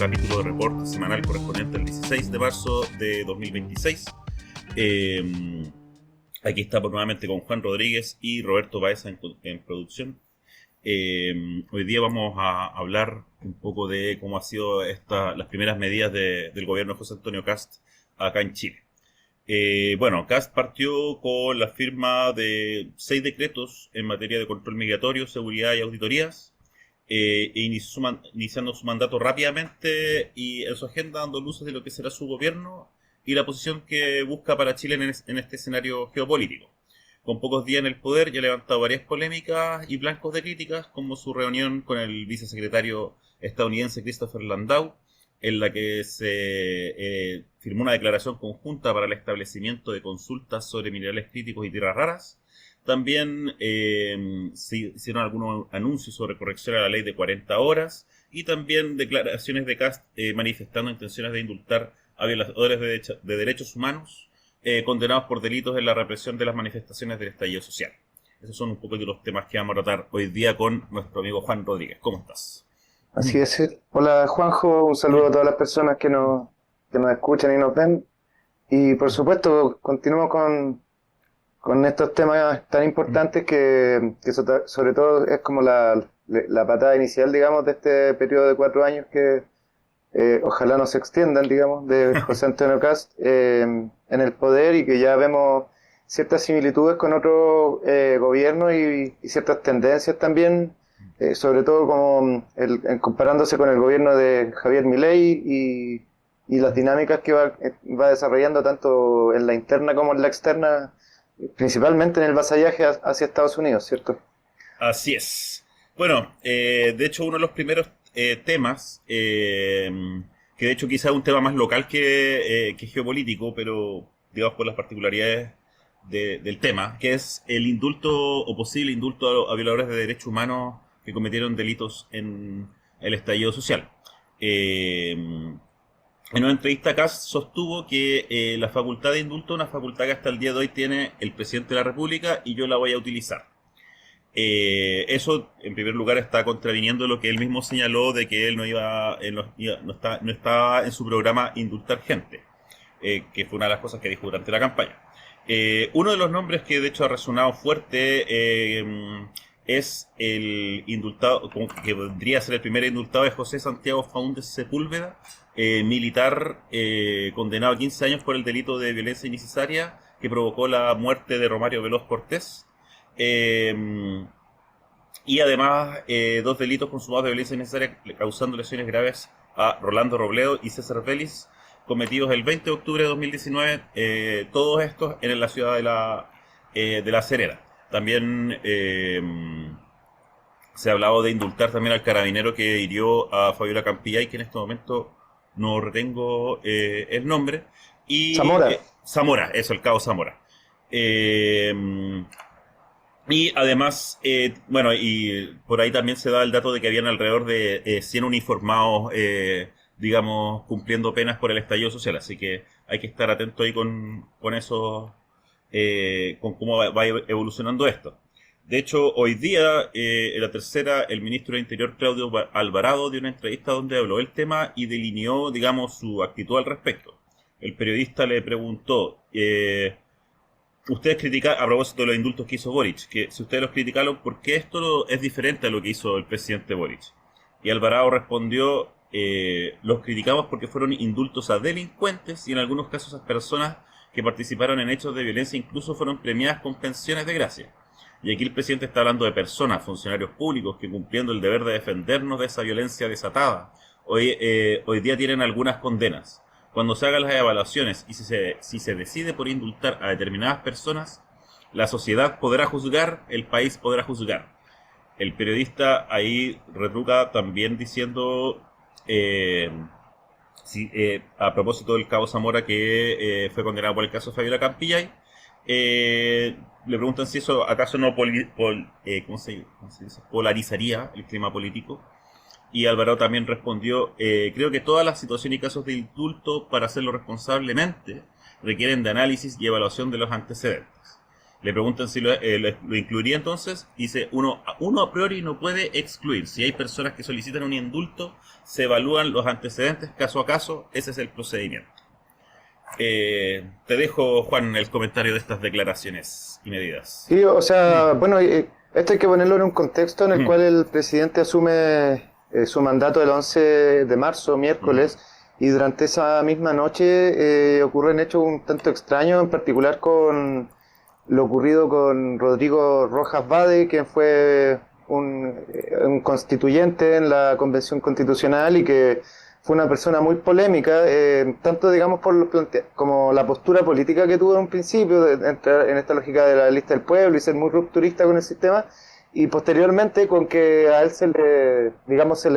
capítulo de reporte semanal correspondiente al 16 de marzo de 2026. Aquí estamos nuevamente con Juan Rodríguez y Roberto Baeza en producción. Hoy día vamos a hablar un poco de cómo han sido las primeras medidas del gobierno de José Antonio Kast acá en Chile. Kast partió con la firma de 6 decretos en materia de control migratorio, seguridad y auditorías, iniciando su mandato rápidamente y en su agenda dando luces de lo que será su gobierno y la posición que busca para Chile en este escenario geopolítico. Con pocos días en el poder ya ha levantado varias polémicas y blancos de críticas, como su reunión con el vicesecretario estadounidense Christopher Landau, en la que se firmó una declaración conjunta para el establecimiento de consultas sobre minerales críticos y tierras raras. También se hicieron algunos anuncios sobre corrección a la ley de 40 horas y también declaraciones de Kast manifestando intenciones de indultar a violadores de derechos humanos condenados por delitos en la represión de las manifestaciones del estallido social. Esos son un poco de los temas que vamos a tratar hoy día con nuestro amigo Juan Rodríguez. ¿Cómo estás? Así es. Hola Juanjo, un saludo a todas las personas que nos escuchan y nos ven. Y por supuesto, continúo con estos temas tan importantes que sobre todo es como la patada inicial, digamos, de este periodo de 4 años que ojalá no se extiendan, digamos, de José Antonio Kast en el poder, y que ya vemos ciertas similitudes con otros gobiernos y ciertas tendencias también, sobre todo como comparándose con el gobierno de Javier Milei y las dinámicas que va desarrollando tanto en la interna como en la externa, principalmente en el vasallaje hacia Estados Unidos, ¿cierto? Así es. Bueno, de hecho uno de los primeros temas, que de hecho quizá es un tema más local que geopolítico, pero digamos por las particularidades del tema, que es el indulto o posible indulto a violadores de derechos humanos que cometieron delitos en el estallido social. En una entrevista, Kast sostuvo que la facultad de indulto es una facultad que hasta el día de hoy tiene el presidente de la República y yo la voy a utilizar. Eso, en primer lugar, está contraviniendo lo que él mismo señaló de que él no estaba en su programa indultar gente, que fue una de las cosas que dijo durante la campaña. Uno de los nombres que de hecho ha resonado fuerte es el indultado, como que vendría a ser el primer indultado, de José Santiago Faúndez Sepúlveda, militar condenado a 15 años por el delito de violencia innecesaria que provocó la muerte de Romario Veloz Cortés. Y además 2 delitos consumados de violencia innecesaria causando lesiones graves a Rolando Robledo y César Vélez, cometidos el 20 de octubre de 2019, todos estos en la ciudad de La Serena. También se ha hablado de indultar también al carabinero que hirió a Fabiola Campillay, que en este momento no retengo el nombre, y Zamora. Zamora, eso, el cabo Zamora. Y además, y por ahí también se da el dato de que habían alrededor de 100 uniformados, digamos, cumpliendo penas por el estallido social. Así que hay que estar atento ahí con eso, con cómo va evolucionando esto. De hecho, hoy día, en la tercera, el ministro del Interior, Claudio Alvarado, dio una entrevista donde habló del tema y delineó, digamos, su actitud al respecto. El periodista le preguntó... ustedes critican, a propósito de los indultos que hizo Boric, que si ustedes los criticaron, ¿por qué esto es diferente a lo que hizo el presidente Boric? Y Alvarado respondió, los criticamos porque fueron indultos a delincuentes y en algunos casos a personas que participaron en hechos de violencia incluso fueron premiadas con pensiones de gracia. Y aquí el presidente está hablando de personas, funcionarios públicos, que cumpliendo el deber de defendernos de esa violencia desatada, hoy día tienen algunas condenas. Cuando se hagan las evaluaciones y si se decide por indultar a determinadas personas, la sociedad podrá juzgar, el país podrá juzgar. El periodista ahí retruca también diciendo, a propósito del cabo Zamora que fue condenado por el caso de Fabiola Campillay, le preguntan si eso acaso no ¿cómo se dice? Polarizaría el clima político. Y Alvarado también respondió, creo que todas las situaciones y casos de indulto, para hacerlo responsablemente, requieren de análisis y evaluación de los antecedentes. Le preguntan si lo incluiría entonces, y dice, uno a priori no puede excluir. Si hay personas que solicitan un indulto, se evalúan los antecedentes caso a caso, ese es el procedimiento. Te dejo, Juan, el comentario de estas declaraciones y medidas. Sí, o sea, bueno, esto hay que ponerlo en un contexto en el cual el presidente asume su mandato el 11 de marzo, miércoles, y durante esa misma noche ocurren hechos un tanto extraños, en particular con lo ocurrido con Rodrigo Rojas Vade, quien fue un constituyente en la Convención Constitucional y que fue una persona muy polémica, tanto digamos como la postura política que tuvo en un principio, de entrar en esta lógica de la lista del pueblo y ser muy rupturista con el sistema, y posteriormente con que a él digamos, se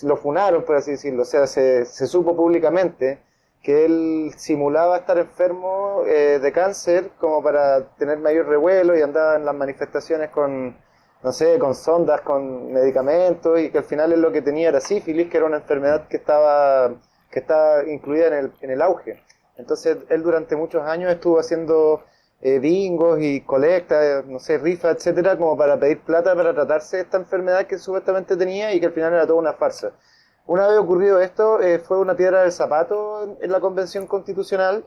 lo funaron, por así decirlo, o sea, se supo públicamente que él simulaba estar enfermo de cáncer como para tener mayor revuelo y andaba en las manifestaciones con, no sé, con sondas, con medicamentos, y que al final él lo que tenía era sífilis, que era una enfermedad que estaba incluida en el auge. Entonces él durante muchos años estuvo haciendo bingos y colectas, no sé, rifas, etcétera, como para pedir plata para tratarse de esta enfermedad que supuestamente tenía y que al final era toda una farsa. Una vez ocurrido esto, fue una piedra del zapato en la Convención Constitucional,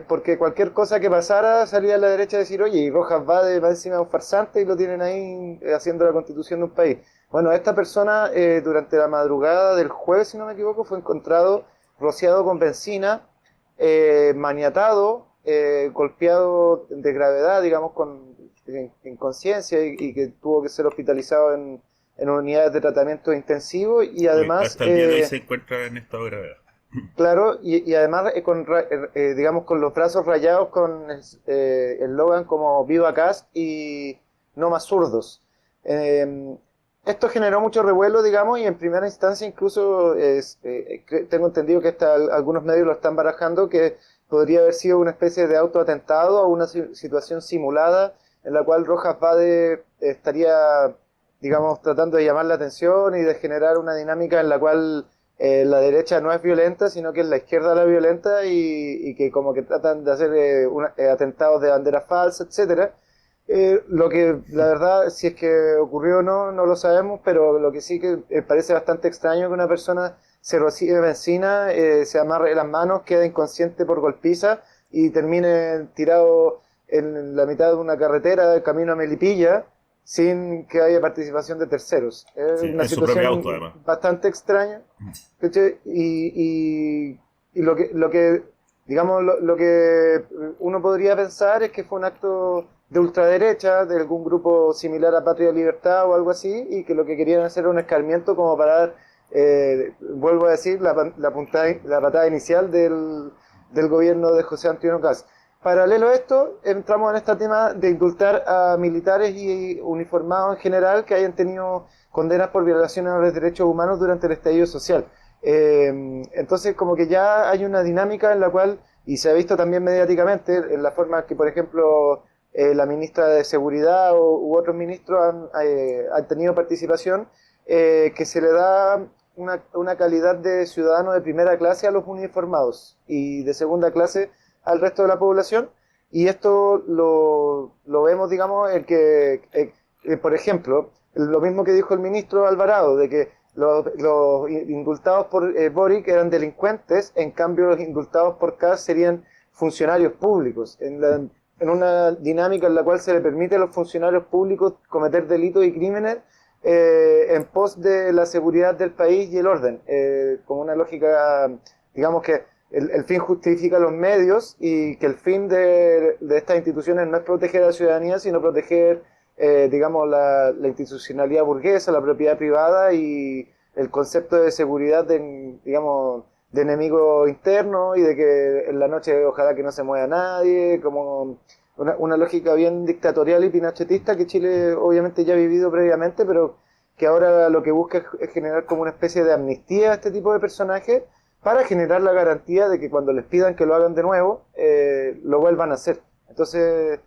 porque cualquier cosa que pasara salía a la derecha a decir, oye, y Rojas va encima de un farsante y lo tienen ahí haciendo la constitución de un país. Bueno, esta persona durante la madrugada del jueves, si no me equivoco, fue encontrado rociado con benzina, maniatado, golpeado de gravedad, digamos, con inconsciencia y que tuvo que ser hospitalizado en unidades de tratamiento intensivo y además... Hasta el día de hoy se encuentra en estado de gravedad. Claro, y además digamos con los brazos rayados con el Logan como Viva Cast y No Más Zurdos. Esto generó mucho revuelo, digamos, y en primera instancia incluso tengo entendido que algunos medios lo están barajando, que podría haber sido una especie de autoatentado o una situación simulada en la cual Rojas Vade estaría, digamos, tratando de llamar la atención y de generar una dinámica en la cual la derecha no es violenta, sino que es la izquierda la violenta y que como que tratan de hacer atentados de bandera falsa, etcétera. Lo que la verdad, si es que ocurrió o no, no lo sabemos, pero lo que sí que parece bastante extraño que una persona se rocíe benzina, se amarre las manos, quede inconsciente por golpiza y termine tirado en la mitad de una carretera del camino a Melipilla sin que haya participación de terceros. Es Sí, una en su propio auto, situación además. bastante extraña. ¿Cachai? Y lo que, digamos, lo que uno podría pensar es que fue un acto de ultraderecha, de algún grupo similar a Patria y Libertad o algo así, y que lo que querían hacer era un escarmiento como para dar, vuelvo a decir, la patada inicial del gobierno de José Antonio Kast. Paralelo a esto, entramos en este tema de indultar a militares y uniformados en general que hayan tenido condenas por violaciones a los derechos humanos durante el estallido social. Entonces, como que ya hay una dinámica en la cual, y se ha visto también mediáticamente, en la forma que, por ejemplo, la ministra de Seguridad u otros ministros han tenido participación, que se le da una calidad de ciudadano de primera clase a los uniformados y de segunda clase al resto de la población, y esto lo vemos, digamos, por ejemplo, lo mismo que dijo el ministro Alvarado, de que los indultados por Boric eran delincuentes, en cambio los indultados por Kast serían funcionarios públicos, en una dinámica en la cual se le permite a los funcionarios públicos cometer delitos y crímenes en pos de la seguridad del país y el orden, como una lógica, digamos que el fin justifica los medios y que el fin de estas instituciones no es proteger a la ciudadanía, sino proteger, digamos, la institucionalidad burguesa, la propiedad privada y el concepto de seguridad, digamos, de enemigo interno y de que en la noche ojalá que no se mueva nadie, como una lógica bien dictatorial y pinochetista que Chile obviamente ya ha vivido previamente, pero que ahora lo que busca es generar como una especie de amnistía a este tipo de personajes, para generar la garantía de que cuando les pidan que lo hagan de nuevo, lo vuelvan a hacer. Entonces,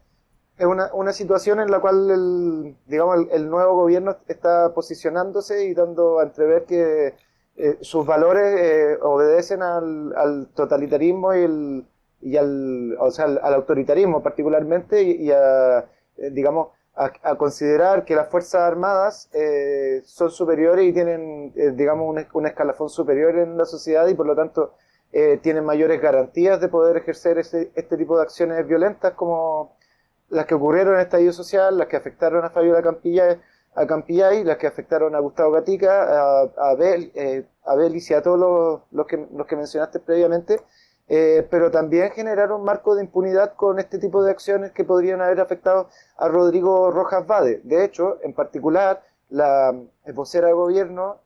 es una situación en la cual digamos, el nuevo gobierno está posicionándose y dando a entrever que sus valores obedecen al totalitarismo y o sea, al autoritarismo particularmente y a, digamos, a considerar que las Fuerzas Armadas son superiores y tienen, digamos, un escalafón superior en la sociedad y por lo tanto tienen mayores garantías de poder ejercer este tipo de acciones violentas como las que ocurrieron en el estallido social, las que afectaron a Fabiola Campillay, las que afectaron a Gustavo Gatica, a Belis y a todos los que mencionaste previamente, pero también generar un marco de impunidad con este tipo de acciones que podrían haber afectado a Rodrigo Rojas Vade. De hecho, en particular, la vocera de gobierno,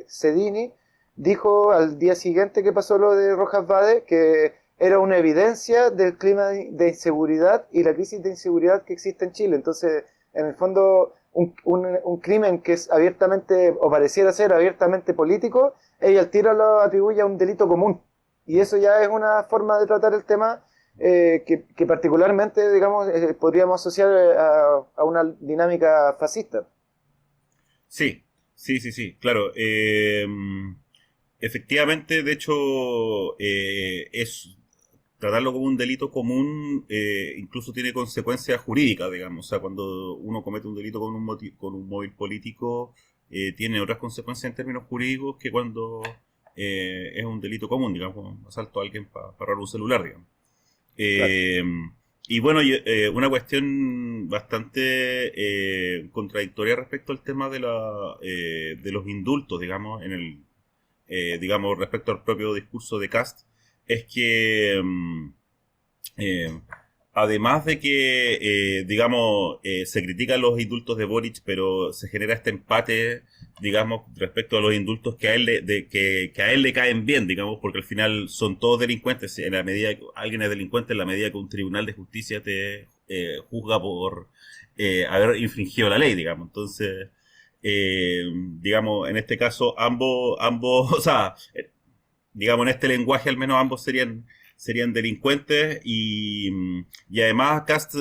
Cedini, dijo al día siguiente que pasó lo de Rojas Vade que era una evidencia del clima de inseguridad y la crisis de inseguridad que existe en Chile. Entonces, en el fondo, un crimen que es abiertamente, o pareciera ser abiertamente político, ella al tiro lo atribuye a un delito común. Y eso ya es una forma de tratar el tema que particularmente, digamos, podríamos asociar a una dinámica fascista. Sí, sí, claro. Efectivamente, de hecho, es tratarlo como un delito común, incluso tiene consecuencias jurídicas, digamos. O sea, cuando uno comete un delito con con un móvil político, tiene otras consecuencias en términos jurídicos que cuando es un delito común, digamos, asalto a alguien para robar un celular, digamos. Claro. Eh, y bueno, una cuestión bastante contradictoria respecto al tema de los indultos, digamos, digamos, respecto al propio discurso de Kast, es que eh, además de que, digamos, se critican los indultos de Boric, pero se genera este empate, digamos, respecto a los indultos que a él que a él le caen bien, digamos, porque al final son todos delincuentes. En la medida que alguien es delincuente, en la medida que un tribunal de justicia te juzga por haber infringido la ley, digamos. Entonces, digamos, en este caso, ambos, o sea, digamos, en este lenguaje al menos ambos serían delincuentes y además Cast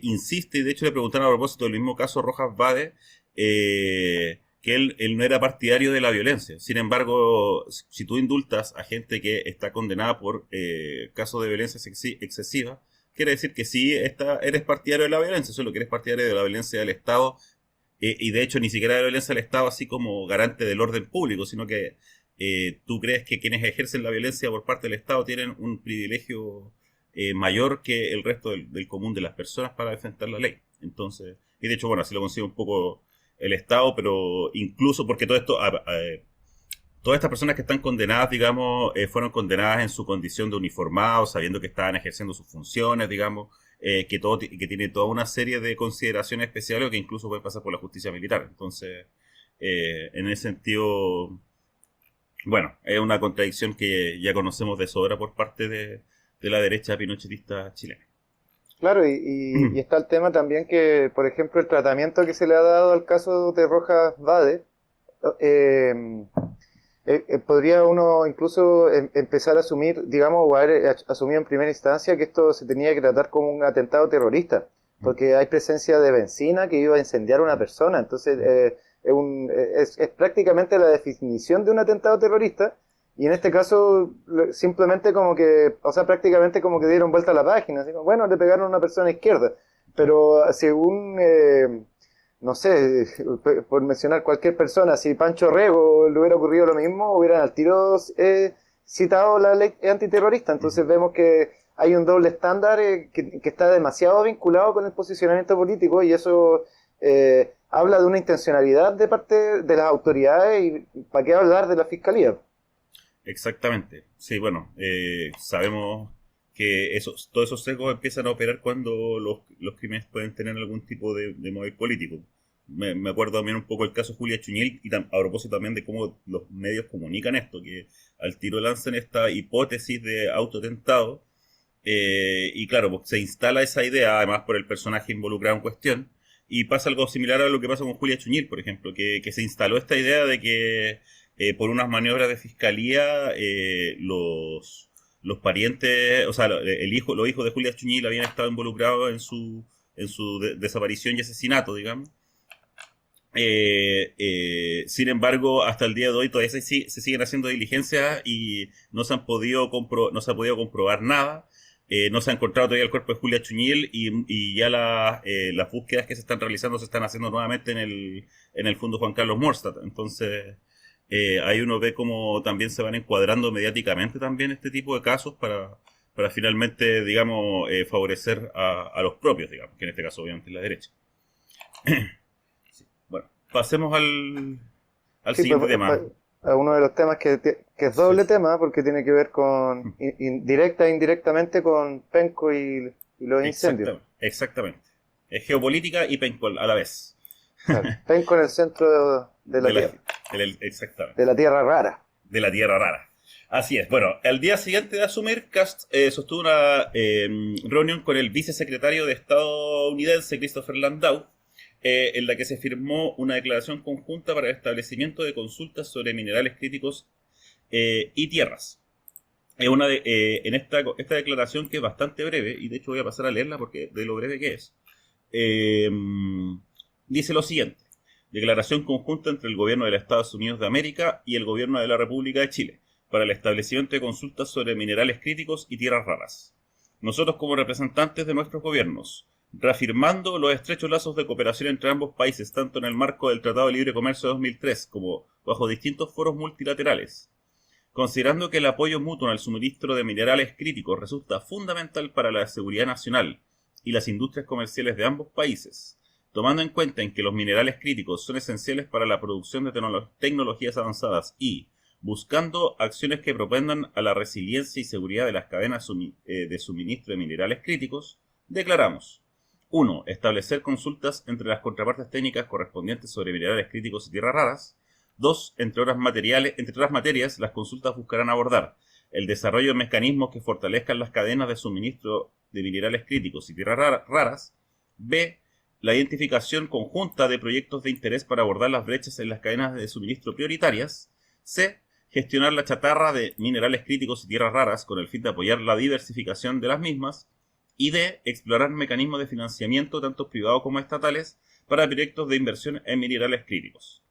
insiste, y de hecho le preguntaron a propósito del mismo caso Rojas Vade, que él no era partidario de la violencia. Sin embargo, si tú indultas a gente que está condenada por casos de violencia excesiva, quiere decir que sí eres partidario de la violencia, solo que eres partidario de la violencia del Estado, y de hecho ni siquiera de la violencia del Estado así como garante del orden público, sino que tú crees que quienes ejercen la violencia por parte del Estado tienen un privilegio mayor que el resto del común de las personas para defender la ley. Entonces, y de hecho, bueno, así lo consigue un poco el Estado, pero incluso porque todo esto, todas estas personas que están condenadas, digamos, fueron condenadas en su condición de uniformados, sabiendo que estaban ejerciendo sus funciones, digamos, que tiene toda una serie de consideraciones especiales que incluso pueden pasar por la justicia militar. Entonces, en ese sentido, bueno, es una contradicción que ya conocemos de sobra por parte de la derecha pinochetista chilena. Claro, y está el tema también que, por ejemplo, el tratamiento que se le ha dado al caso de Rojas Vade, eh, podría uno incluso empezar a asumir, digamos, o haber asumido en primera instancia que esto se tenía que tratar como un atentado terrorista, porque hay presencia de benzina que iba a incendiar a una persona, entonces es prácticamente la definición de un atentado terrorista, y en este caso simplemente como que, o sea, prácticamente como que dieron vuelta a la página, así como, bueno, le pegaron a una persona izquierda, pero según no sé, por mencionar cualquier persona, si Pancho Rego le hubiera ocurrido lo mismo, hubieran al tiro citado la ley antiterrorista. Entonces vemos que hay un doble estándar que está demasiado vinculado con el posicionamiento político y eso habla de una intencionalidad de parte de las autoridades y para qué hablar de la fiscalía. Exactamente. Sí, bueno, sabemos que todos esos sesgos empiezan a operar cuando los crímenes pueden tener algún tipo de móvil político. Me acuerdo también un poco el caso Julia Chuñil y a propósito también de cómo los medios comunican esto, que al tiro lanzan esta hipótesis de autotentado y claro, pues se instala esa idea además por el personaje involucrado en cuestión y pasa algo similar a lo que pasa con Julia Chuñil, por ejemplo, que se instaló esta idea de que por unas maniobras de fiscalía los parientes, o sea, los hijos de Julia Chuñil habían estado involucrados en su desaparición y asesinato, digamos. Sin embargo, hasta el día de hoy todavía se siguen haciendo diligencias y no se ha podido comprobar nada. No se ha encontrado todavía el cuerpo de Julia Chuñil y ya las búsquedas que se están realizando se están haciendo nuevamente en el fondo Juan Carlos Morstad. Entonces, ahí uno ve cómo también se van encuadrando mediáticamente también este tipo de casos para finalmente, digamos, favorecer a los propios, digamos, que en este caso obviamente es la derecha. Sí. Bueno, pasemos al Sí, siguiente tema. a uno de los temas que es doble Sí. tema porque tiene que ver con directa e indirectamente con Penco y los incendios. Exactamente, exactamente. Es geopolítica y Pencol a la vez. Claro, Penco en el centro de De la la, Tierra, exactamente. de la Tierra rara. De la Tierra Rara. Así es. Bueno, al día siguiente de asumir, Cast sostuvo una reunión con el vicesecretario de estadounidense Christopher Landau, en la que se firmó una declaración conjunta para el establecimiento de consultas sobre minerales críticos y tierras. En esta declaración, que es bastante breve, y de hecho voy a pasar a leerla porque de lo breve que es, eh, dice lo siguiente. Declaración conjunta entre el gobierno de los Estados Unidos de América y el gobierno de la República de Chile para el establecimiento de consultas sobre minerales críticos y tierras raras. Nosotros, como representantes de nuestros gobiernos, reafirmando los estrechos lazos de cooperación entre ambos países, tanto en el marco del Tratado de Libre Comercio de 2003 como bajo distintos foros multilaterales, considerando que el apoyo mutuo al suministro de minerales críticos resulta fundamental para la seguridad nacional y las industrias comerciales de ambos países, tomando en cuenta en que los minerales críticos son esenciales para la producción de tecnologías avanzadas y buscando acciones que propendan a la resiliencia y seguridad de las cadenas de suministro de minerales críticos, declaramos: 1. Establecer consultas entre las contrapartes técnicas correspondientes sobre minerales críticos y tierras raras. 2. Entre otras materias, las consultas buscarán abordar el desarrollo de mecanismos que fortalezcan las cadenas de suministro de minerales críticos y tierras raras. B. La identificación conjunta de proyectos de interés para abordar las brechas en las cadenas de suministro prioritarias. C. Gestionar la chatarra de minerales críticos y tierras raras con el fin de apoyar la diversificación de las mismas. Y D. Explorar mecanismos de financiamiento, tanto privados como estatales, para proyectos de inversión en minerales críticos.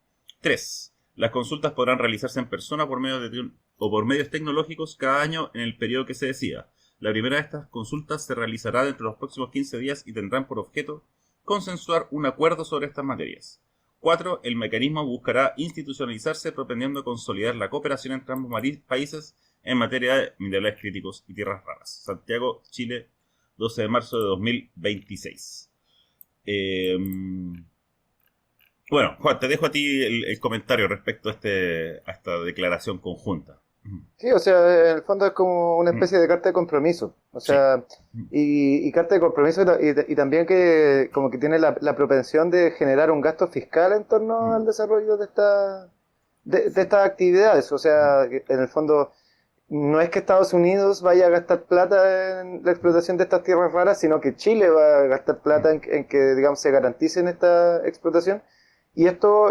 3. Las consultas podrán realizarse en persona o por medios tecnológicos cada año en el periodo que se decida. La primera de estas consultas se realizará dentro de los próximos 15 días y tendrán por objeto consensuar un acuerdo sobre estas materias. 4. El mecanismo buscará institucionalizarse propendiendo consolidar la cooperación entre ambos países en materia de minerales críticos y tierras raras. Santiago, Chile, 12 de marzo de 2026. Bueno, Juan, te dejo a ti el comentario respecto a esta declaración conjunta. Sí, o sea, en el fondo es como una Mm. especie de carta de compromiso. O Sí. sea, y carta de compromiso y también que como que tiene la propensión de generar un gasto fiscal en torno Mm. al desarrollo de Sí. estas actividades. O Mm. sea, que en el fondo no es que Estados Unidos vaya a gastar plata en la explotación de estas tierras raras, sino que Chile va a gastar plata en que, digamos, se garanticen esta explotación. Y esto,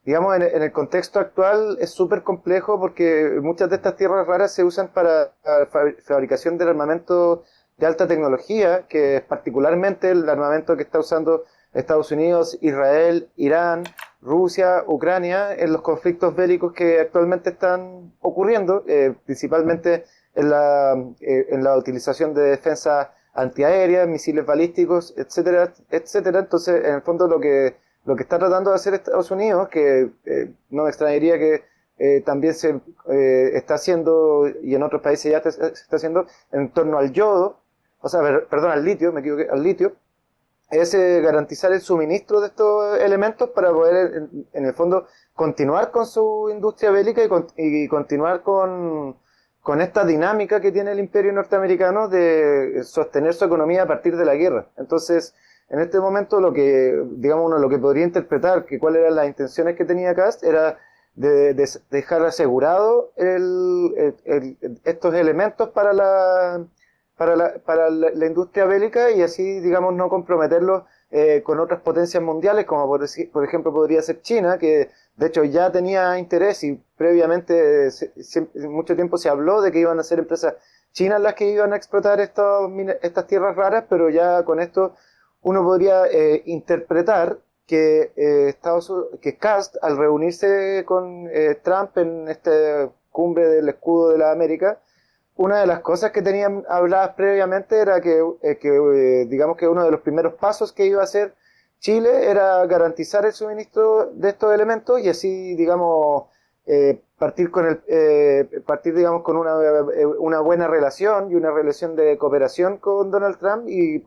digamos, en el contexto actual es súper complejo porque muchas de estas tierras raras se usan para la fabricación del armamento de alta tecnología, que es particularmente el armamento que está usando Estados Unidos, Israel, Irán, Rusia, Ucrania, en los conflictos bélicos que actualmente están ocurriendo, principalmente en la utilización de defensa antiaérea, misiles balísticos, etcétera, etcétera. Entonces, en el fondo, lo que está tratando de hacer Estados Unidos, que no me extrañaría que también se está haciendo, y en otros países ya se está haciendo, en torno al yodo, o sea, perdón, al litio, me equivoqué, al litio, es garantizar el suministro de estos elementos para poder, en el fondo, continuar con su industria bélica y continuar con esta dinámica que tiene el imperio norteamericano de sostener su economía a partir de la guerra. Entonces, en este momento digamos uno lo que podría interpretar que cuáles eran las intenciones que tenía Cast era de dejar asegurado estos elementos para la industria bélica y así, digamos, no comprometerlos con otras potencias mundiales, como por ejemplo podría ser China, que de hecho ya tenía interés y previamente mucho tiempo se habló de que iban a ser empresas chinas las que iban a explotar estas tierras raras, pero ya con esto uno podría interpretar que Cast, al reunirse con Trump en esta cumbre del escudo de la América, una de las cosas que tenían habladas previamente era digamos que uno de los primeros pasos que iba a hacer Chile era garantizar el suministro de estos elementos y así, digamos, partir, digamos, con una buena relación y una relación de cooperación con Donald Trump y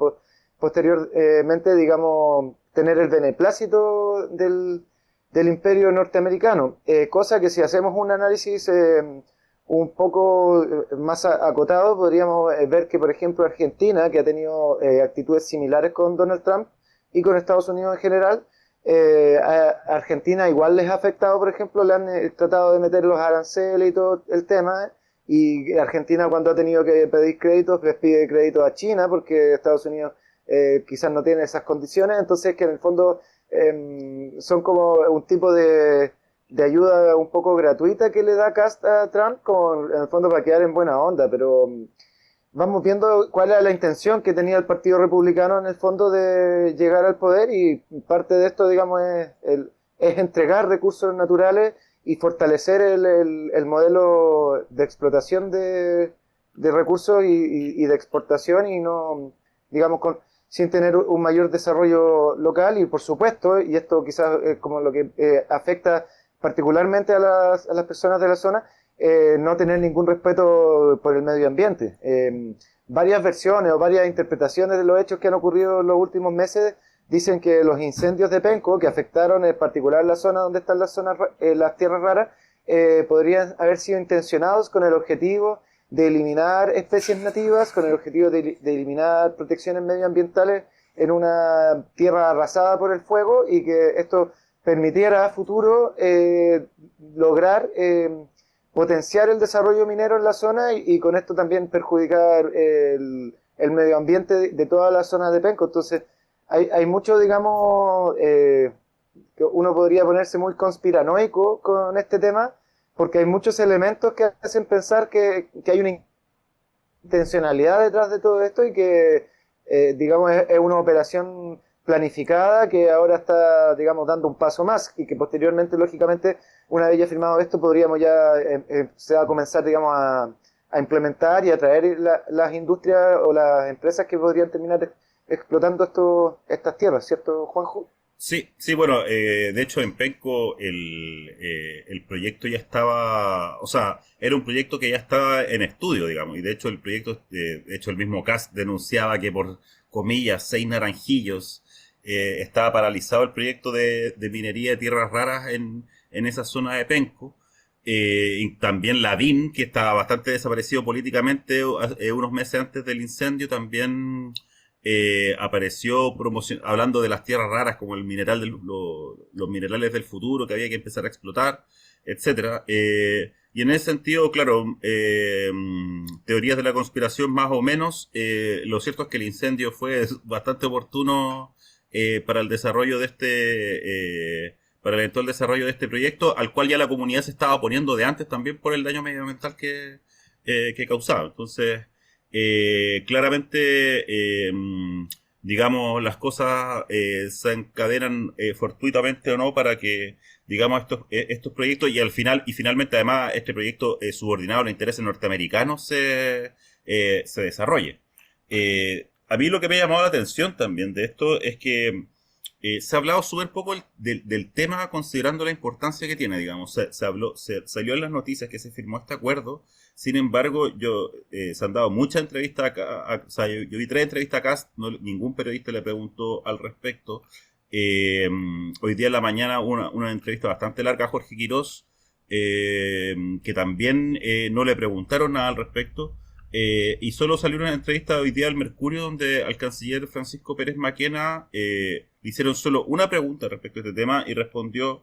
posteriormente, digamos, tener el beneplácito del imperio norteamericano. Cosa que si hacemos un análisis un poco más acotado, podríamos ver que, por ejemplo, Argentina, que ha tenido actitudes similares con Donald Trump y con Estados Unidos en general, a Argentina igual les ha afectado, por ejemplo, le han tratado de meter los aranceles y todo el tema, y Argentina cuando ha tenido que pedir créditos, les pide créditos a China, porque Estados Unidos quizás no tiene esas condiciones, entonces que en el fondo son como un tipo de ayuda un poco gratuita que le da Cast a Trump, en el fondo para quedar en buena onda, pero vamos viendo cuál era la intención que tenía el Partido Republicano en el fondo de llegar al poder y parte de esto, digamos, es entregar recursos naturales y fortalecer el modelo de explotación de recursos y de exportación y no, digamos, sin tener un mayor desarrollo local y por supuesto, y esto quizás es como lo que afecta particularmente a las personas de la zona, no tener ningún respeto por el medio ambiente. Varias versiones o varias interpretaciones de los hechos que han ocurrido en los últimos meses dicen que los incendios de penco, que afectaron en particular la zona donde están las tierras raras, podrían haber sido intencionados con el objetivo de eliminar especies nativas, con el objetivo de eliminar protecciones medioambientales en una tierra arrasada por el fuego y que esto permitiera a futuro lograr potenciar el desarrollo minero en la zona y con esto también perjudicar el medio ambiente de toda la zona de Penco. Entonces, hay mucho, digamos, que uno podría ponerse muy conspiranoico con este tema, porque hay muchos elementos que hacen pensar que hay una intencionalidad detrás de todo esto y que, digamos, es una operación planificada que ahora está, digamos, dando un paso más y que posteriormente, lógicamente, una vez ya firmado esto, podríamos ya se va a comenzar, digamos, a implementar y a traer las industrias o las empresas que podrían terminar explotando estas tierras, ¿cierto, Juanjo? Sí, sí, bueno, de hecho en Penco el proyecto ya estaba, o sea, era un proyecto que ya estaba en estudio, digamos, y de hecho el proyecto, de hecho el mismo CAS denunciaba que por comillas, 6 naranjillos, estaba paralizado el proyecto de minería de tierras raras en esa zona de Penco. Y también Lavín, que estaba bastante desaparecido políticamente unos meses antes del incendio, también apareció hablando de las tierras raras como el mineral los minerales del futuro que había que empezar a explotar, etcétera. Y en ese sentido, claro, teorías de la conspiración más o menos, lo cierto es que el incendio fue bastante oportuno para el desarrollo de para el eventual desarrollo de este proyecto, al cual ya la comunidad se estaba oponiendo de antes también por el daño medioambiental que causaba. Entonces, claramente, digamos, las cosas se encadenan fortuitamente o no para que, digamos, estos proyectos y finalmente además este proyecto subordinado a los intereses norteamericanos se desarrolle. A mí lo que me ha llamado la atención también de esto es que se ha hablado súper poco del tema considerando la importancia que tiene, digamos. Salió en las noticias que se firmó este acuerdo. Sin embargo, se han dado muchas entrevistas o sea, yo vi 3 entrevistas acá, ningún periodista le preguntó al respecto. Hoy día en la mañana una entrevista bastante larga a Jorge Quirós, que también no le preguntaron nada al respecto. Y solo salió una entrevista hoy día al Mercurio donde al canciller Francisco Pérez Maquena le hicieron solo una pregunta respecto a este tema y respondió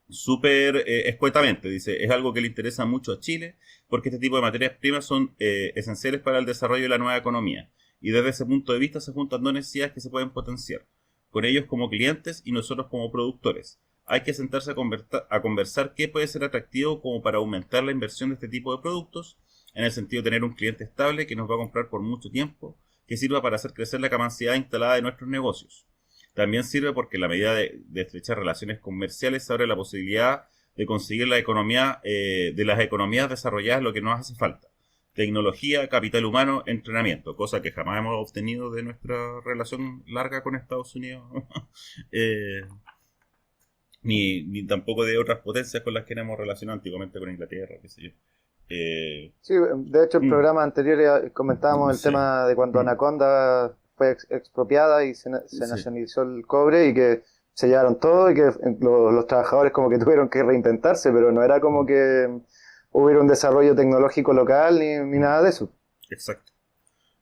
súper escuetamente. Dice, es algo que le interesa mucho a Chile porque este tipo de materias primas son esenciales para el desarrollo de la nueva economía y desde ese punto de vista se juntan dos necesidades que se pueden potenciar, con ellos como clientes y nosotros como productores. Hay que sentarse a conversar qué puede ser atractivo como para aumentar la inversión de este tipo de productos, en el sentido de tener un cliente estable que nos va a comprar por mucho tiempo, que sirva para hacer crecer la capacidad instalada de nuestros negocios. También sirve porque en la medida de estrechar relaciones comerciales se abre la posibilidad de conseguir la economía, de las economías desarrolladas lo que nos hace falta. Tecnología, capital humano, entrenamiento, cosa que jamás hemos obtenido de nuestra relación larga con Estados Unidos, eh, ni tampoco de otras potencias con las que éramos relacionados antiguamente con Inglaterra, qué sé yo. Eh, Sí, de hecho, en mm, programas anteriores comentábamos el sí. tema de cuando Mm, Anaconda fue expropiada y se sí, nacionalizó el cobre y que se llevaron todo y que los trabajadores como que tuvieron que reinventarse, pero no era como que hubiera un desarrollo tecnológico local ni mm, nada de eso. exacto,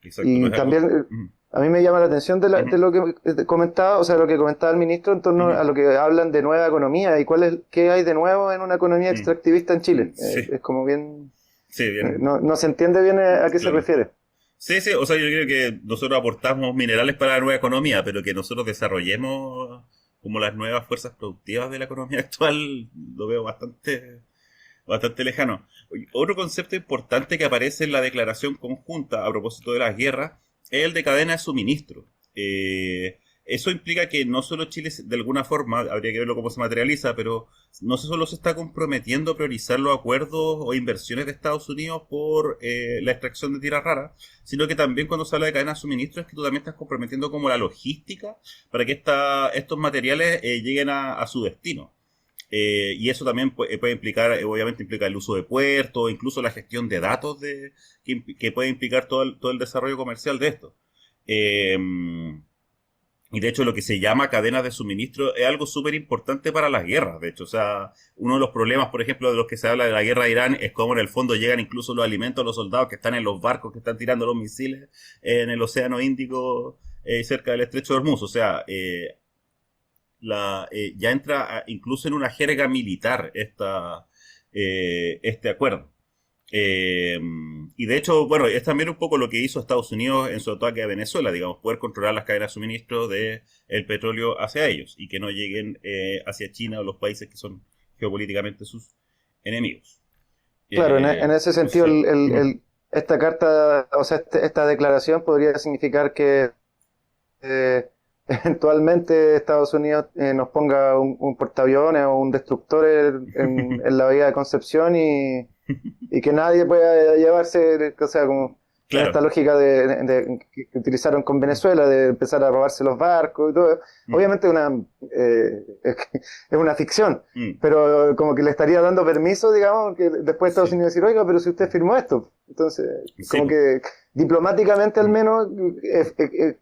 exacto, no Y es algo. también Mm, a mí me llama la atención ujú, de lo que comentaba, o sea, lo que comentaba el ministro en torno ujú, a lo que hablan de nueva economía y qué hay de nuevo en una economía mm, extractivista en Chile. sí, Es como bien, sí, bien, no se entiende bien a qué se claro. refiere. Sí, sí, o sea, yo creo que nosotros aportamos minerales para la nueva economía, pero que nosotros desarrollemos como las nuevas fuerzas productivas de la economía actual, lo veo bastante lejano. Oye, otro concepto importante que aparece en la declaración conjunta a propósito de las guerras es el de cadena de suministro. Eso implica que no solo Chile, de alguna forma, habría que verlo cómo se materializa, pero no solo se está comprometiendo a priorizar los acuerdos o inversiones de Estados Unidos por la extracción de tierras raras, sino que también cuando se habla de cadena de suministro es que tú también estás comprometiendo como la logística para que estos materiales lleguen a su destino. Y eso también puede implicar, obviamente implica el uso de puertos, incluso la gestión de datos que puede implicar todo el desarrollo comercial de esto. Eh, y de hecho lo que se llama cadena de suministro es algo súper importante para las guerras, de hecho. O sea, uno de los problemas, por ejemplo, de los que se habla de la guerra de Irán es cómo en el fondo llegan incluso los alimentos a los soldados que están en los barcos que están tirando los misiles en el Océano Índico cerca del Estrecho de Hormuz. O sea, ya entra incluso en una jerga militar este acuerdo. Eh, y de hecho, bueno, es también un poco lo que hizo Estados Unidos en su ataque a Venezuela, digamos, poder controlar las cadenas de suministro del petróleo hacia ellos y que no lleguen hacia China o los países que son geopolíticamente sus enemigos. Claro, en ese sentido, Sí. Ujú. esta carta, o sea, esta declaración podría significar que eventualmente Estados Unidos nos ponga un portaaviones o un destructor en la vía de Concepción y que nadie pueda llevarse, o sea, como en esta Claro. lógica que utilizaron con Venezuela, de empezar a robarse los barcos y todo. Mm, Obviamente es una ficción, mm, pero como que le estaría dando permiso, digamos, que después Estados sí. Unidos decir, oiga, pero si usted firmó esto. Entonces, Sí, como pues. que diplomáticamente al Mm, menos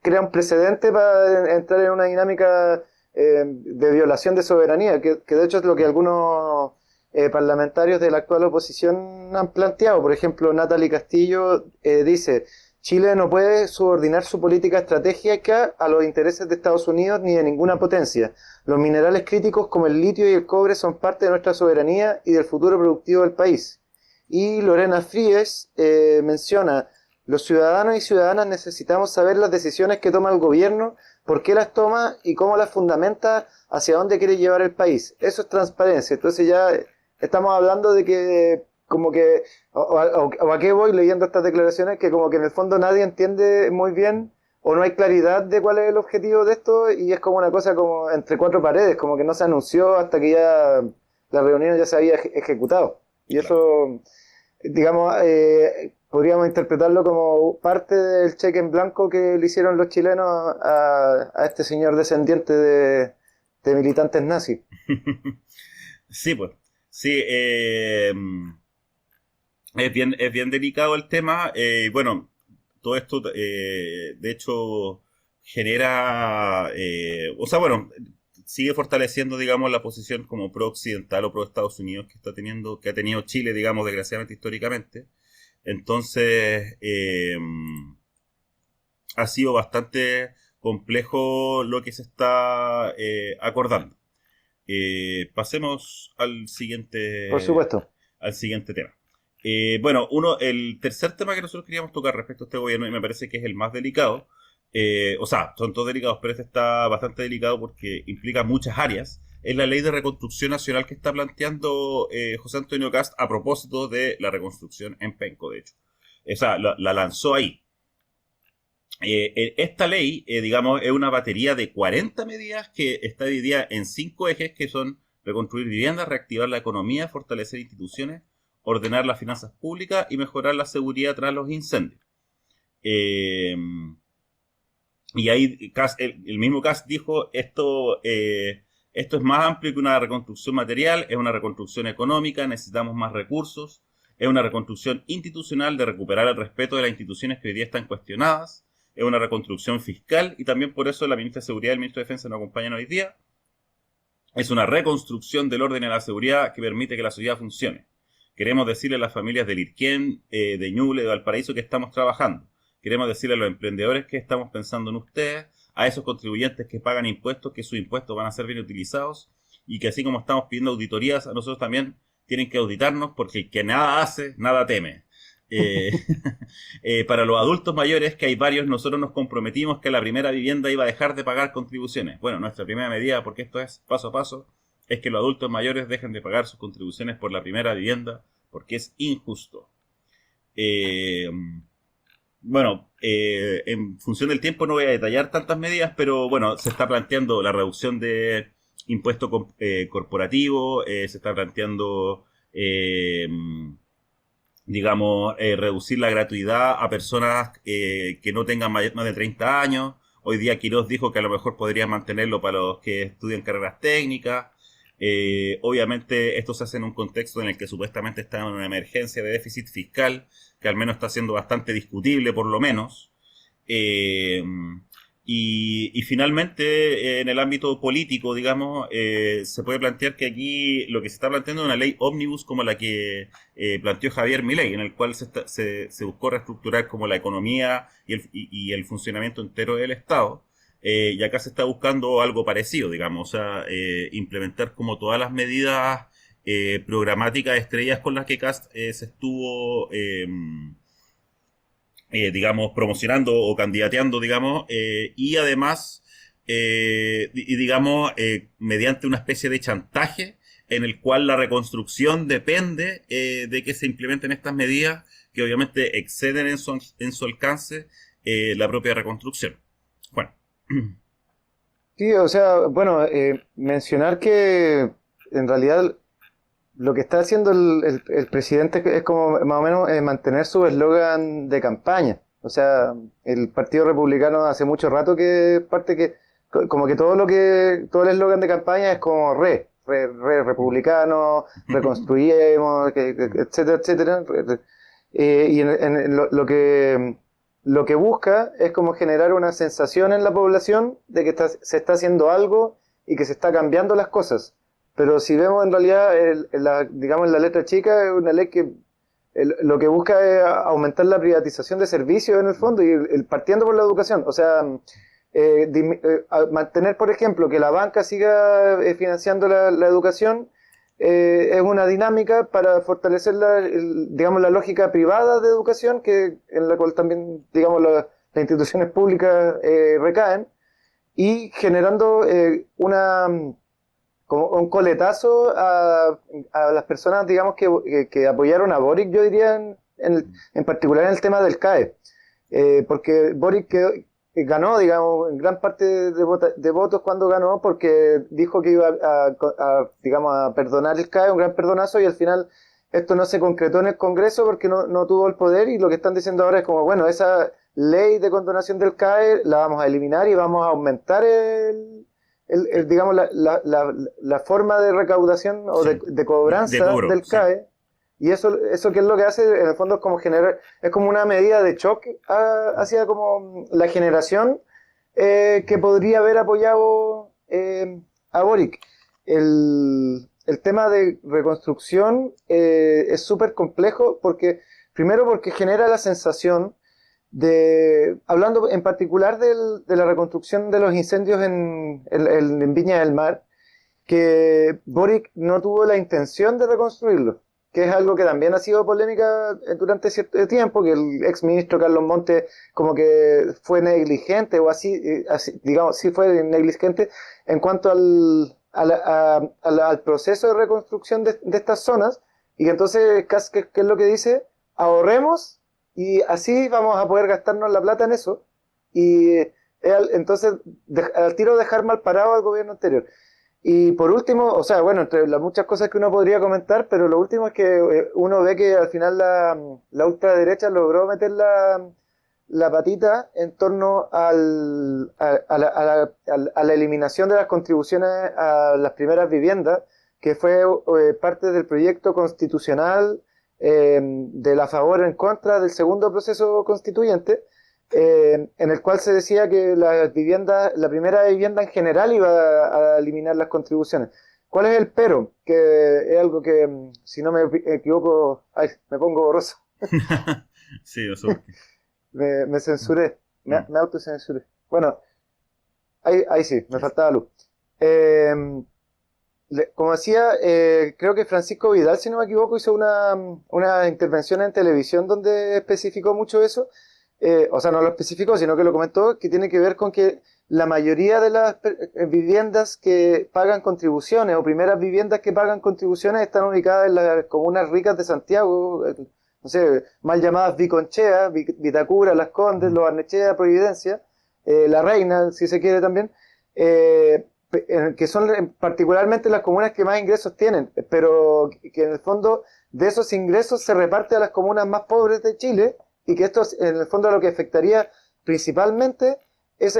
crea un precedente para entrar en una dinámica de violación de soberanía, que de hecho es lo que algunos parlamentarios de la actual oposición han planteado. Por ejemplo, Natalie Castillo dice, Chile no puede subordinar su política estratégica a los intereses de Estados Unidos ni de ninguna potencia. Los minerales críticos como el litio y el cobre son parte de nuestra soberanía y del futuro productivo del país. Y Lorena Fríes menciona, los ciudadanos y ciudadanas necesitamos saber las decisiones que toma el gobierno, por qué las toma y cómo las fundamenta, hacia dónde quiere llevar el país. Eso es transparencia. Entonces ya estamos hablando de que como que, o a qué voy leyendo estas declaraciones, que como que en el fondo nadie entiende muy bien o no hay claridad de cuál es el objetivo de esto y es como una cosa como entre cuatro paredes, como que no se anunció hasta que ya la reunión ya se había ejecutado. Y claro. eso, digamos, podríamos interpretarlo como parte del cheque en blanco que le hicieron los chilenos a este señor descendiente de militantes nazis. Sí, pues. Sí, es bien delicado el tema. Bueno, todo esto, de hecho, genera, o sea, bueno, sigue fortaleciendo, digamos, la posición como pro-occidental o pro-Estados Unidos que ha tenido Chile, digamos, desgraciadamente históricamente. Entonces, ha sido bastante complejo lo que se está acordando. Pasemos Por supuesto. al siguiente tema. Bueno, el tercer tema que nosotros queríamos tocar respecto a este gobierno, y me parece que es el más delicado, o sea, son todos delicados, pero este está bastante delicado porque implica muchas áreas, es la ley de reconstrucción nacional que está planteando José Antonio Cast a propósito de la reconstrucción en Penco, de hecho. Esa la lanzó ahí. Esta ley, digamos, es una batería de 40 medidas que está dividida en 5 ejes que son reconstruir viviendas, reactivar la economía, fortalecer instituciones, ordenar las finanzas públicas y mejorar la seguridad tras los incendios. Eh, y ahí el mismo Kast dijo, esto es más amplio que una reconstrucción material, es una reconstrucción económica, necesitamos más recursos, es una reconstrucción institucional de recuperar el respeto de las instituciones que hoy día están cuestionadas, es una reconstrucción fiscal, y también por eso la ministra de Seguridad y el ministro de Defensa nos acompañan hoy día. Es una reconstrucción del orden y la seguridad que permite que la sociedad funcione. Queremos decirle a las familias de Lirquén, de Ñuble, de Valparaíso que estamos trabajando. Queremos decirle a los emprendedores que estamos pensando en ustedes, a esos contribuyentes que pagan impuestos, que sus impuestos van a ser bien utilizados, y que así como estamos pidiendo auditorías, a nosotros también tienen que auditarnos, porque el que nada hace, nada teme. Para los adultos mayores, que hay varios, nosotros nos comprometimos que la primera vivienda iba a dejar de pagar contribuciones. Bueno, nuestra primera medida, porque esto es paso a paso, es que los adultos mayores dejen de pagar sus contribuciones por la primera vivienda, porque es injusto. En función del tiempo no voy a detallar tantas medidas, pero bueno, se está planteando la reducción de impuesto corporativo, se está planteando reducir la gratuidad a personas que no tengan más de 30 años. Hoy día Quirós dijo que a lo mejor podría mantenerlo para los que estudian carreras técnicas. Obviamente esto se hace en un contexto en el que supuestamente está en una emergencia de déficit fiscal, que al menos está siendo bastante discutible por lo menos. Y finalmente, en el ámbito político, digamos, se puede plantear que aquí lo que se está planteando es una ley ómnibus como la que planteó Javier Milei, en el cual se buscó reestructurar como la economía y el funcionamiento entero del Estado. Y acá se está buscando algo parecido, digamos, o sea, implementar como todas las medidas programáticas estrellas con las que Kast se estuvo promocionando o candidateando, digamos, y además, mediante una especie de chantaje en el cual la reconstrucción depende de que se implementen estas medidas que obviamente exceden en su alcance la propia reconstrucción. Bueno. Sí, o sea, bueno, mencionar que en realidad lo que está haciendo el presidente es como más o menos mantener su eslogan de campaña. O sea, el Partido Republicano hace mucho rato que como que todo el eslogan de campaña es como republicano, reconstruyemos, etcétera, etcétera. Lo que busca es como generar una sensación en la población de que se está haciendo algo y que se está cambiando las cosas. Pero si vemos en realidad, digamos, la letra chica, es una ley que lo que busca es aumentar la privatización de servicios en el fondo, y partiendo por la educación. O sea, mantener, por ejemplo, que la banca siga financiando la educación, es una dinámica para fortalecer digamos, la lógica privada de educación, en la cual también, digamos, las instituciones públicas recaen, y generando como un coletazo a las personas, digamos, que apoyaron a Boric, yo diría, en particular en el tema del CAE. Porque Boric ganó, digamos, en gran parte de votos cuando ganó, porque dijo que iba digamos, a perdonar el CAE, un gran perdonazo, y al final esto no se concretó en el Congreso porque no tuvo el poder, y lo que están diciendo ahora es como, bueno, esa ley de condonación del CAE la vamos a eliminar y vamos a aumentar digamos, la forma de recaudación o de cobranza de cobro, del CAE. Sí. Y eso que es lo que hace, en el fondo, es como es como una medida de choque hacia como la generación que podría haber apoyado a Boric. El tema de reconstrucción es súper complejo primero porque genera la sensación hablando en particular de la reconstrucción de los incendios en Viña del Mar, que Boric no tuvo la intención de reconstruirlo, que es algo que también ha sido polémica durante cierto tiempo, que el ex ministro Carlos Montes como que fue negligente, o así digamos, sí fue negligente en cuanto al proceso de reconstrucción de estas zonas, y que entonces, ¿qué es lo que dice? Ahorremos, y así vamos a poder gastarnos la plata en eso, y entonces al tiro dejar mal parado al gobierno anterior. Y por último, o sea, bueno, entre las muchas cosas que uno podría comentar, pero lo último es que uno ve que al final la ultraderecha logró meter la patita en torno a la eliminación de las contribuciones a las primeras viviendas, que fue parte del proyecto constitucional de la favor o en contra del segundo proceso constituyente, en el cual se decía que la primera vivienda en general iba a eliminar las contribuciones. ¿Cuál es el pero? Que es algo que, si no me equivoco, ay, me pongo borroso. Sí, eso. Me censuré, Mm. me autocensuré. Bueno, ahí sí, me faltaba luz. Eh, Como decía, creo que Francisco Vidal, si no me equivoco, hizo una intervención en televisión donde especificó mucho eso. O sea, no lo especificó, sino que lo comentó, que tiene que ver con que la mayoría de las viviendas que pagan contribuciones o primeras viviendas que pagan contribuciones están ubicadas en las comunas ricas de Santiago, no sé, mal llamadas Viconchea, Vitacura, Las Condes, Ujú. Los Barnechea, Providencia, La Reina, si se quiere también. Que son particularmente las comunas que más ingresos tienen, pero que en el fondo de esos ingresos se reparte a las comunas más pobres de Chile y que esto en el fondo lo que afectaría principalmente es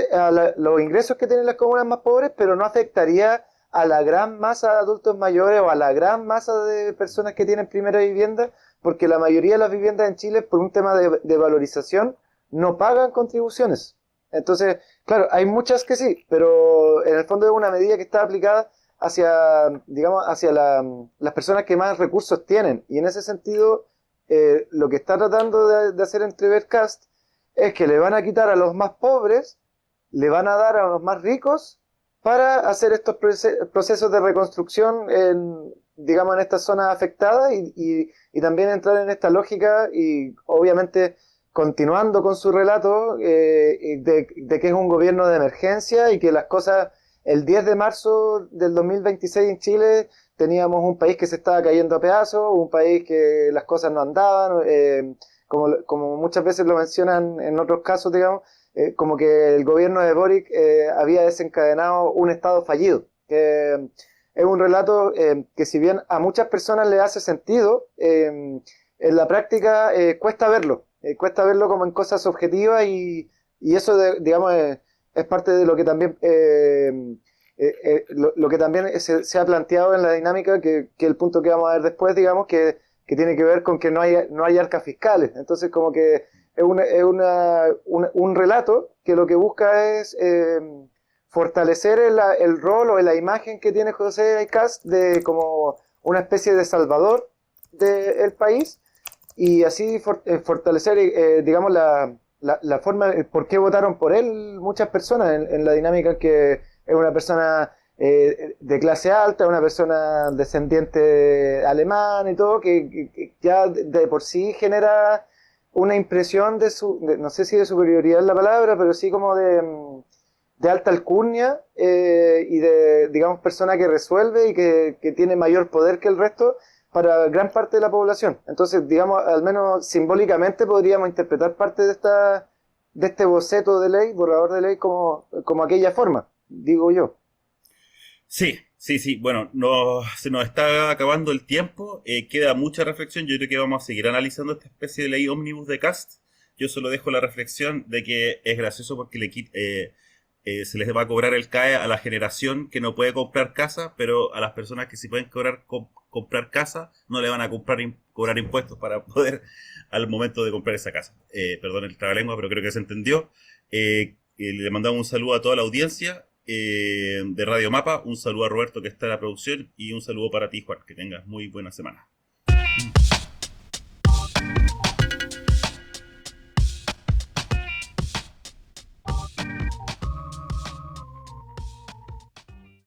los ingresos que tienen las comunas más pobres, pero no afectaría a la gran masa de adultos mayores o a la gran masa de personas que tienen primera vivienda, porque la mayoría de las viviendas en Chile, por un tema de valorización, no pagan contribuciones. Entonces, claro, hay muchas que sí, pero en el fondo es una medida que está aplicada hacia, digamos, hacia las personas que más recursos tienen. Y en ese sentido, lo que está tratando de hacer entrever Cast es que le van a quitar a los más pobres, le van a dar a los más ricos para hacer estos procesos de reconstrucción en, digamos, en estas zonas afectadas y también entrar en esta lógica y obviamente continuando con su relato de que es un gobierno de emergencia y que las cosas, el 10 de marzo del 2026 en Chile teníamos un país que se estaba cayendo a pedazos, un país que las cosas no andaban, como muchas veces lo mencionan en otros casos, digamos, como que el gobierno de Boric había desencadenado un estado fallido. Es un relato que si bien a muchas personas le hace sentido, en la práctica cuesta verlo como en cosas objetivas y eso, digamos, es parte de lo que también, lo que también se ha planteado en la dinámica, que el punto que vamos a ver después, digamos, que tiene que ver con que no hay arcas fiscales. Entonces, como que un relato que lo que busca es fortalecer el rol o la imagen que tiene José Cast de como una especie de salvador del país y así fortalecer, digamos, la forma, por qué votaron por él muchas personas en la dinámica que es una persona de clase alta, una persona descendiente alemán y todo, que ya de por sí genera una impresión no sé si de superioridad es la palabra, pero sí como de alta alcurnia y de, digamos, persona que resuelve y que tiene mayor poder que el resto para gran parte de la población. Entonces, digamos, al menos simbólicamente podríamos interpretar parte de este boceto de ley, borrador de ley, como aquella forma, digo yo. Sí, sí, sí. Bueno, se nos está acabando el tiempo. Queda mucha reflexión. Yo creo que vamos a seguir analizando esta especie de ley ómnibus de Cast. Yo solo dejo la reflexión de que es gracioso porque se les va a cobrar el CAE a la generación que no puede comprar casa, pero a las personas que sí pueden comprar casa no le van a cobrar impuestos para poder al momento de comprar esa casa. Perdón el trabalengua, pero creo que se entendió. Le mandamos un saludo a toda la audiencia de Radio Mapa, un saludo a Roberto que está en la producción y un saludo para ti, Juan. Que tengas muy buena semana.